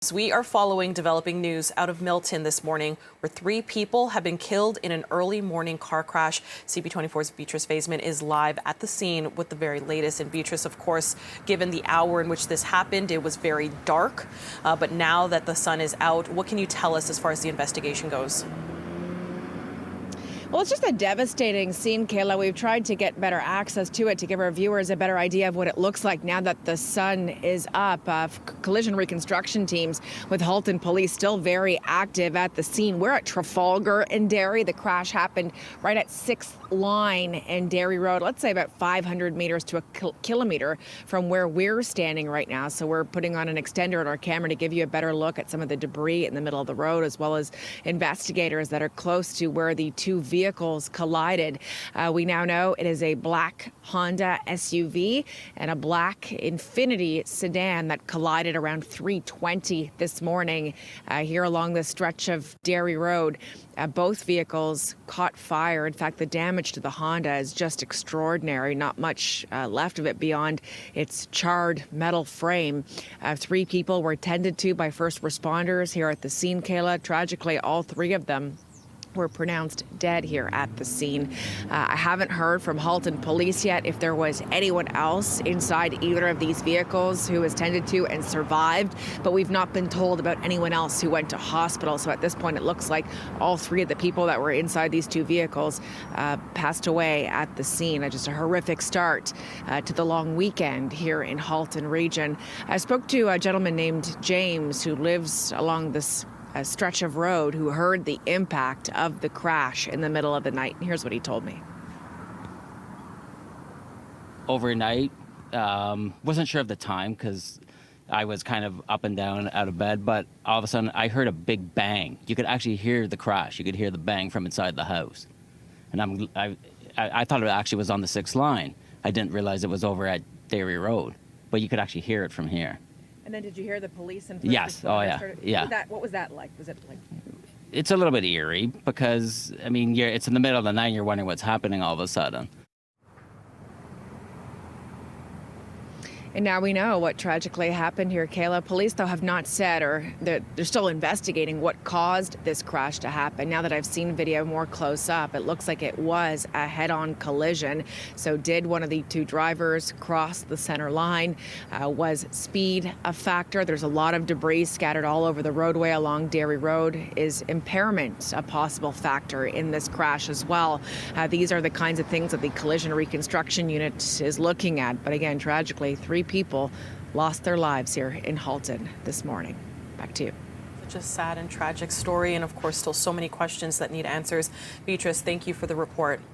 We are following developing news out of Milton this morning, where 3 people have been killed in an early morning car crash. CP24's Beatrice Faisman is live at the scene with the very latest. And Beatrice, of course, given the hour in which this happened, it was very dark. But now that the sun is out, what can you tell us as far as the investigation goes? Well, it's just a devastating scene, Kayla. We've tried to get better access to it to give our viewers a better idea of what it looks like now that the sun is up. Collision reconstruction teams with Halton Police still very active at the scene. We're at Trafalgar in Derry. The crash happened right at 6th Line and Derry Road, let's say about 500 meters to a kilometer from where we're standing right now. So we're putting on an extender on our camera to give you a better look at some of the debris in the middle of the road, as well as investigators that are close to where the 2 vehicles collided. We now know it is a black Honda SUV and a black Infiniti sedan that collided around 3:20 this morning here along the stretch of Derry Road. Both vehicles caught fire. In fact, the damage to the Honda is just extraordinary. Not much left of it beyond its charred metal frame. 3 people were tended to by first responders here at the scene, Kayla. Tragically, all 3 of them were pronounced dead here at the scene. I haven't heard from Halton Police yet if there was anyone else inside either of these vehicles who was tended to and survived, but we've not been told about anyone else who went to hospital. So at this point, it looks like all 3 of the people that were inside these 2 vehicles passed away at the scene. Just a horrific start to the long weekend here in Halton region. I spoke to a gentleman named James who lives along this a stretch of road who heard the impact of the crash in the middle of the night. And here's what he told me. Overnight, wasn't sure of the time because I was kind of up and down out of bed, but all of a sudden I heard a big bang. You could actually hear the crash. You could hear the bang from inside the house. And I thought it actually was on the 6th Line. I didn't realize it was over at Derry Road, but you could actually hear it from here. And then did you hear the police and yes. Oh, yeah. Yeah. What was that like? Was it like? It's a little bit eerie because, I mean, it's in the middle of the night and you're wondering what's happening all of a sudden. And now we know what tragically happened here, Kayla. Police, though, have not said, or they're still investigating what caused this crash to happen. Now that I've seen video more close up, it looks like it was a head-on collision. So did one of the 2 drivers cross the center line? Was speed a factor? There's a lot of debris scattered all over the roadway along Derry Road. Is impairment a possible factor in this crash as well? These are the kinds of things that the Collision Reconstruction Unit is looking at. But again, tragically, 3 people lost their lives here in Halton this morning. Back to you. Such a sad and tragic story, and of course, still so many questions that need answers. Beatrice, thank you for the report.